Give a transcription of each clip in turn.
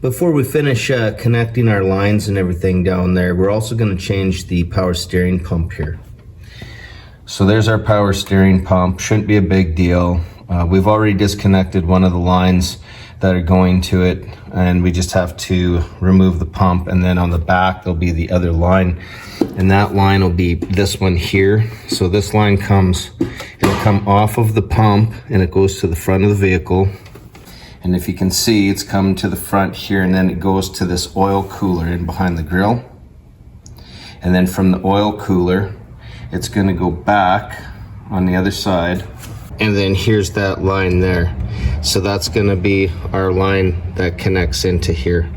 Before we finish connecting our lines and everything down there, we're also going to change the power steering pump here. So there's our power steering pump. Shouldn't be a big deal. We've already disconnected one of the lines that are going to it, and we just have to remove the pump, and then on the back there'll be the other line, and that line will be this one here. So this line it'll come off of the pump and it goes to the front of the vehicle, and if you can see, it's come to the front here, and then it goes to this oil cooler in behind the grill, and then from the oil cooler it's going to go back on the other side, and then here's that line there. So that's going to be our line that connects into here.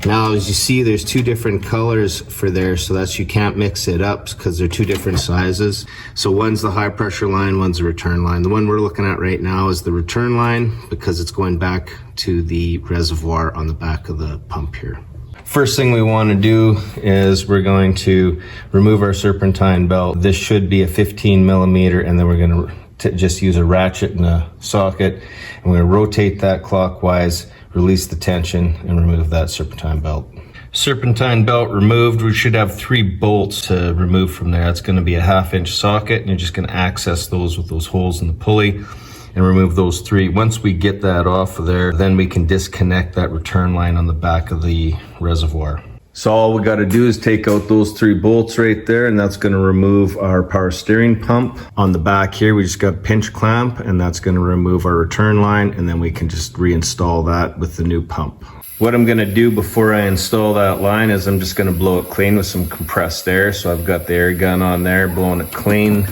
Now, as you see, there's two different colors for there, so that's, you can't mix it up because they're two different sizes. So one's the high pressure line, one's the return line. The one we're looking at right now is the return line because it's going back to the reservoir on the back of the pump here. First thing we want to do is we're going to remove our serpentine belt. This should be a 15 millimeter, and then we're going to just use a ratchet and a socket, and we're going to rotate that clockwise, release the tension, and remove that serpentine belt. Serpentine belt removed. We should have 3 bolts to remove from there. That's going to be a 1/2 inch socket, and you're just going to access those with those holes in the pulley and remove those 3. Once we get that off of there, then we can disconnect that return line on the back of the reservoir. So all we got to do is take out those 3 bolts right there, and that's going to remove our power steering pump. On the back here, we just got a pinch clamp, and that's going to remove our return line, and then we can just reinstall that with the new pump. What I'm going to do before I install that line is I'm just going to blow it clean with some compressed air. So I've got the air gun on there, blowing it clean.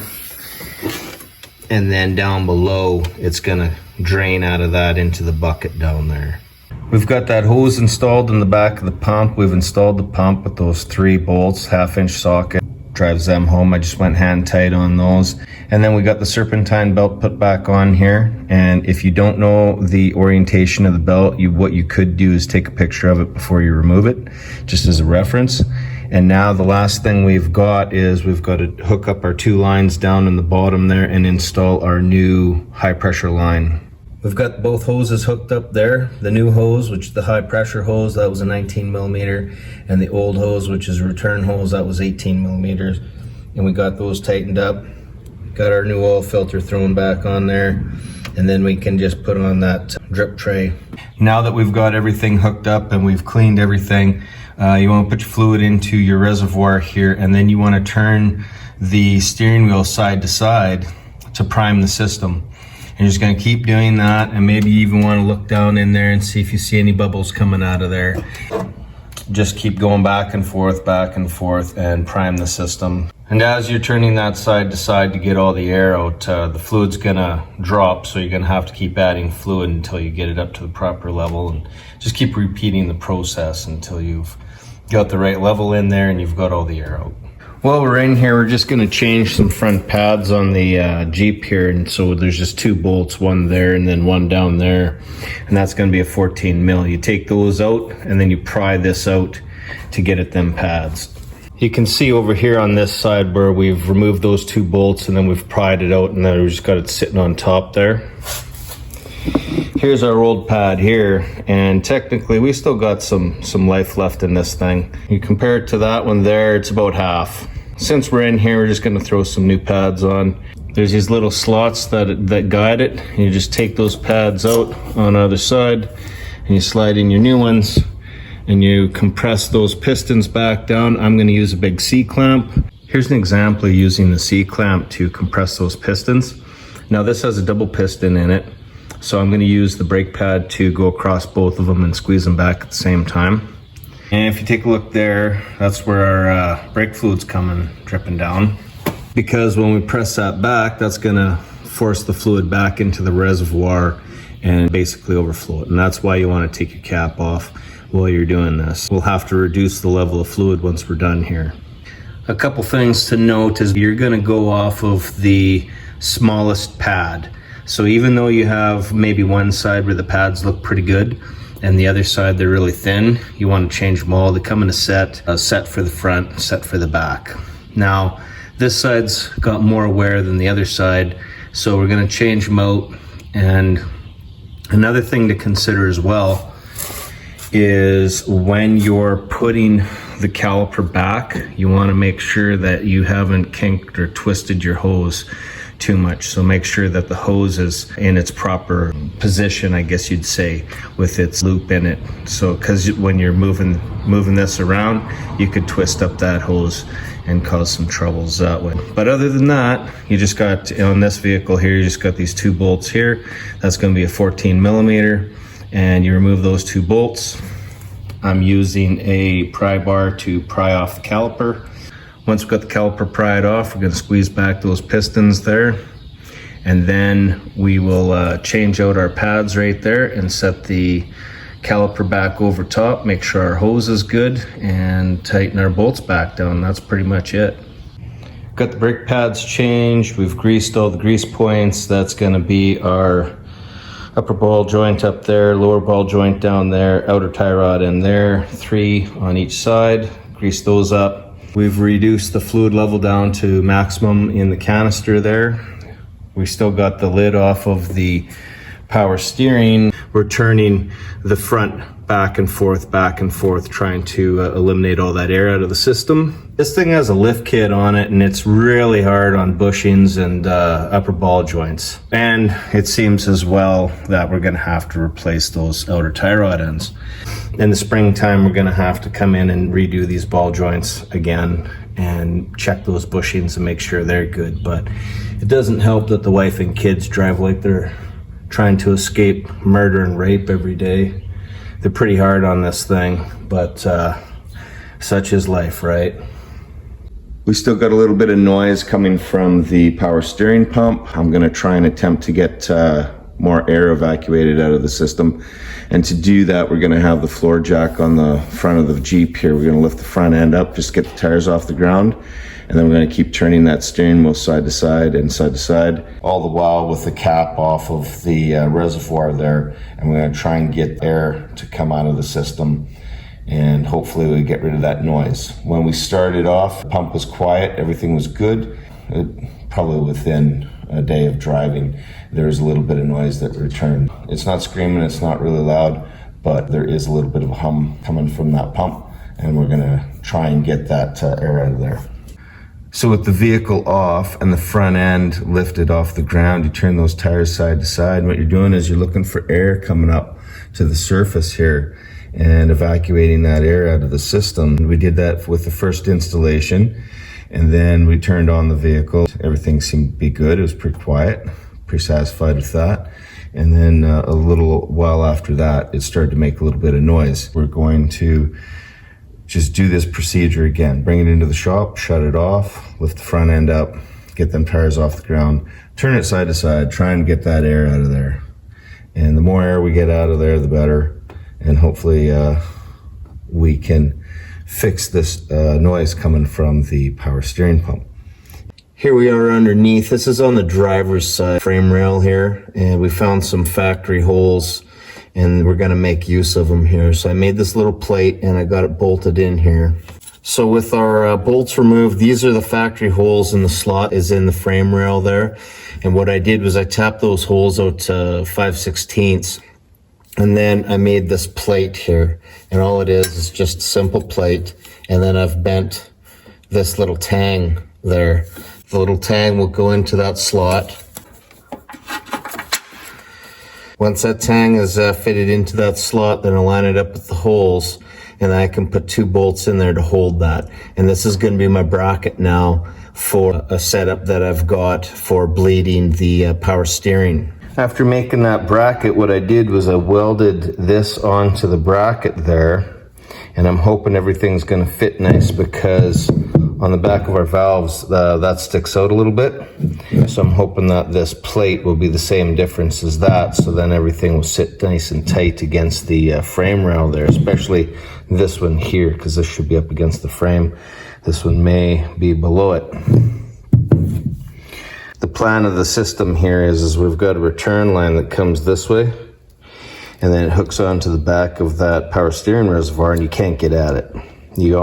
And then down below, it's going to drain out of that into the bucket down there. We've got that hose installed in the back of the pump. We've installed the pump with those 3 bolts, 1/2 inch socket. Drives them home. I just went hand tight on those. And then we got the serpentine belt put back on here. And if you don't know the orientation of the belt, what you could do is take a picture of it before you remove it, just as a reference. And now the last thing we've got is we've got to hook up our 2 lines down in the bottom there and install our new high pressure line. We've got both hoses hooked up there. The new hose, which is the high pressure hose, that was a 19 millimeter, and the old hose, which is a return hose, that was 18 millimeters. And we got those tightened up. Got our new oil filter thrown back on there, and then we can just put on that drip tray. Now that we've got everything hooked up and we've cleaned everything, you want to put your fluid into your reservoir here, and then you want to turn the steering wheel side to side to prime the system. You're just going to keep doing that, and maybe you even want to look down in there and see if you see any bubbles coming out of there. Just keep going back and forth, and prime the system. And as you're turning that side to side to get all the air out, the fluid's going to drop, so you're going to have to keep adding fluid until you get it up to the proper level, and just keep repeating the process until you've got the right level in there and you've got all the air out. While we're in here, we're just going to change some front pads on the Jeep here, and so there's just 2 bolts, one there and then one down there, and that's going to be a 14 mil. You take those out and then you pry this out to get at them pads. You can see over here on this side where we've removed those 2 bolts and then we've pried it out, and then we've just got it sitting on top there. Here's our old pad here, and technically we still got some life left in this thing. You compare it to that one there, it's about half. Since we're in here, we're just going to throw some new pads on. There's these little slots that guide it, and you just take those pads out on the other side and you slide in your new ones and you compress those pistons back down. I'm going to use a big C-clamp. Here's an example of using the C-clamp to compress those pistons. Now this has a double piston in it, so I'm going to use the brake pad to go across both of them and squeeze them back at the same time. And if you take a look there, that's where our brake fluid's coming dripping down. Because when we press that back, that's going to force the fluid back into the reservoir and basically overflow it. And that's why you want to take your cap off while you're doing this. We'll have to reduce the level of fluid once we're done here. A couple things to note is you're going to go off of the smallest pad. So even though you have maybe one side where the pads look pretty good and the other side they're really thin, you want to change them all. They come in a set for the front, a set for the back. Now this side's got more wear than the other side, so we're going to change them out. And another thing to consider as well is when you're putting the caliper back, you want to make sure that you haven't kinked or twisted your hose too much. So make sure that the hose is in its proper position, I guess you'd say, with its loop in it. So because when you're moving this around, you could twist up that hose and cause some troubles that way. But other than that, you just got, on this vehicle here, you just got these 2 bolts here. That's going to be a 14 millimeter, and you remove those 2 bolts. I'm using a pry bar to pry off the caliper. Once we've got the caliper pried off, we're going to squeeze back those pistons there, and then we will change out our pads right there and set the caliper back over top, make sure our hose is good, and tighten our bolts back down. That's pretty much it. Got the brake pads changed. We've greased all the grease points. That's going to be our upper ball joint up there, lower ball joint down there, outer tie rod in there, 3 on each side. Grease those up. We've reduced the fluid level down to maximum in the canister there. We still got the lid off of the power steering. We're turning the front back and forth, trying to eliminate all that air out of the system. This thing has a lift kit on it, and it's really hard on bushings and upper ball joints. And it seems as well that we're gonna have to replace those outer tie rod ends. In the springtime, we're gonna have to come in and redo these ball joints again and check those bushings and make sure they're good. But it doesn't help that the wife and kids drive like they're trying to escape murder and rape every day. They're pretty hard on this thing, but such is life, right? We still got a little bit of noise coming from the power steering pump. I'm gonna try and attempt to get more air evacuated out of the system. And to do that, we're gonna have the floor jack on the front of the Jeep here. We're gonna lift the front end up, just get the tires off the ground. And then we're gonna keep turning that steering wheel side to side and side to side, all the while with the cap off of the reservoir there. And we're gonna try and get air to come out of the system, and hopefully we get rid of that noise. When we started off, the pump was quiet, everything was good. Probably within a day of driving, there was a little bit of noise that returned. It's not screaming, it's not really loud, but there is a little bit of a hum coming from that pump, and we're gonna try and get that air out of there. So with the vehicle off and the front end lifted off the ground, you turn those tires side to side. What you're doing is you're looking for air coming up to the surface here and evacuating that air out of the system. We did that with the first installation, and then we turned on the vehicle. Everything seemed to be good. It was pretty quiet, pretty satisfied with that. And then a little while after that, it started to make a little bit of noise. We're going to just do this procedure again. Bring it into the shop, shut it off, lift the front end up, get them tires off the ground, turn it side to side, try and get that air out of there. And the more air we get out of there, the better. And hopefully we can fix this noise coming from the power steering pump. Here we are underneath. This is on the driver's side frame rail here, and we found some factory holes, and we're gonna make use of them here. So I made this little plate and I got it bolted in here. So with our bolts removed, these are the factory holes, and the slot is in the frame rail there. And what I did was I tapped those holes out to 5/16, and then I made this plate here. And all it is just a simple plate. And then I've bent this little tang there. The little tang will go into that slot. Once that tang is fitted into that slot, then I'll line it up with the holes, and I can put 2 bolts in there to hold that. And this is going to be my bracket now for a setup that I've got for bleeding the power steering. After making that bracket, what I did was I welded this onto the bracket there, and I'm hoping everything's going to fit nice, because on the back of our valves, that sticks out a little bit. So I'm hoping that this plate will be the same difference as that, so then everything will sit nice and tight against the frame rail there, especially this one here, because this should be up against the frame. This one may be below it. The plan of the system here is we've got a return line that comes this way, and then it hooks onto the back of that power steering reservoir, and you can't get at it. You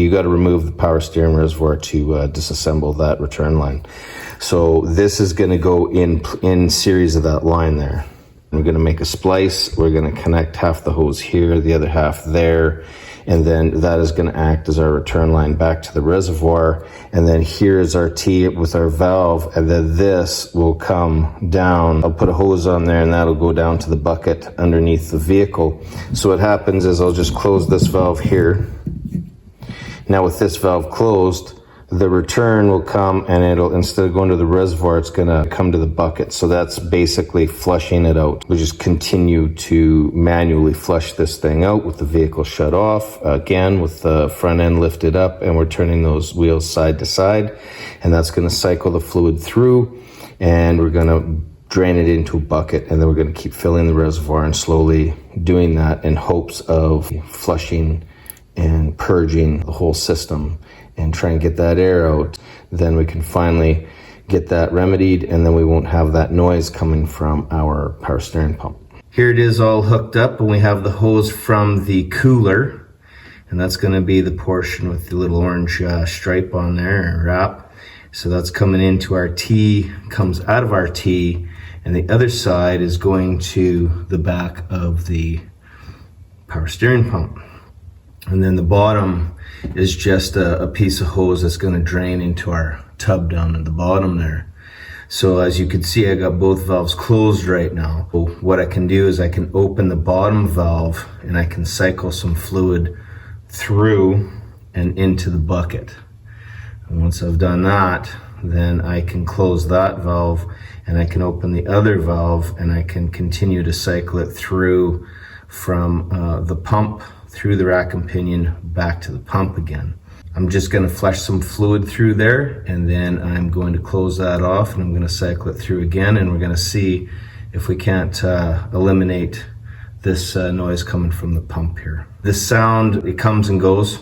got to remove the power steering reservoir to disassemble that return line. So this is going to go in series of that line there. We're going to make a splice. We're going to connect half the hose here, the other half there, and then that is going to act as our return line back to the reservoir. And then here is our T with our valve, and then this will come down. I'll put a hose on there and that'll go down to the bucket underneath the vehicle. So what happens is I'll just close this valve here. Now with this valve closed, the return will come and it'll, instead of going to the reservoir, it's going to come to the bucket. So that's basically flushing it out. We just continue to manually flush this thing out with the vehicle shut off, again with the front end lifted up, and we're turning those wheels side to side, and that's going to cycle the fluid through, and we're going to drain it into a bucket, and then we're going to keep filling the reservoir and slowly doing that in hopes of flushing and purging the whole system and try and get that air out. Then we can finally get that remedied, and then we won't have that noise coming from our power steering pump. Here it is all hooked up, and we have the hose from the cooler, and that's going to be the portion with the little orange stripe on there, wrap. So that's coming into our T, comes out of our T, and the other side is going to the back of the power steering pump. And then the bottom is just a piece of hose that's going to drain into our tub down at the bottom there. So as you can see, I got both valves closed right now. So what I can do is I can open the bottom valve and I can cycle some fluid through and into the bucket. And once I've done that, then I can close that valve and I can open the other valve and I can continue to cycle it through from the pump through the rack and pinion back to the pump again. I'm just going to flush some fluid through there, and then I'm going to close that off and I'm going to cycle it through again, and we're going to see if we can't eliminate this noise coming from the pump here. This sound, it comes and goes,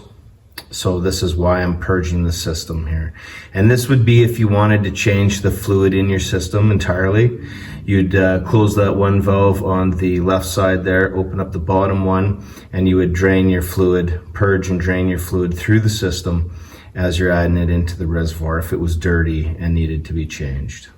so this is why I'm purging the system here. And this would be if you wanted to change the fluid in your system entirely. You'd close that one valve on the left side there, open up the bottom one, and you would drain your fluid, purge and drain your fluid through the system as you're adding it into the reservoir if it was dirty and needed to be changed.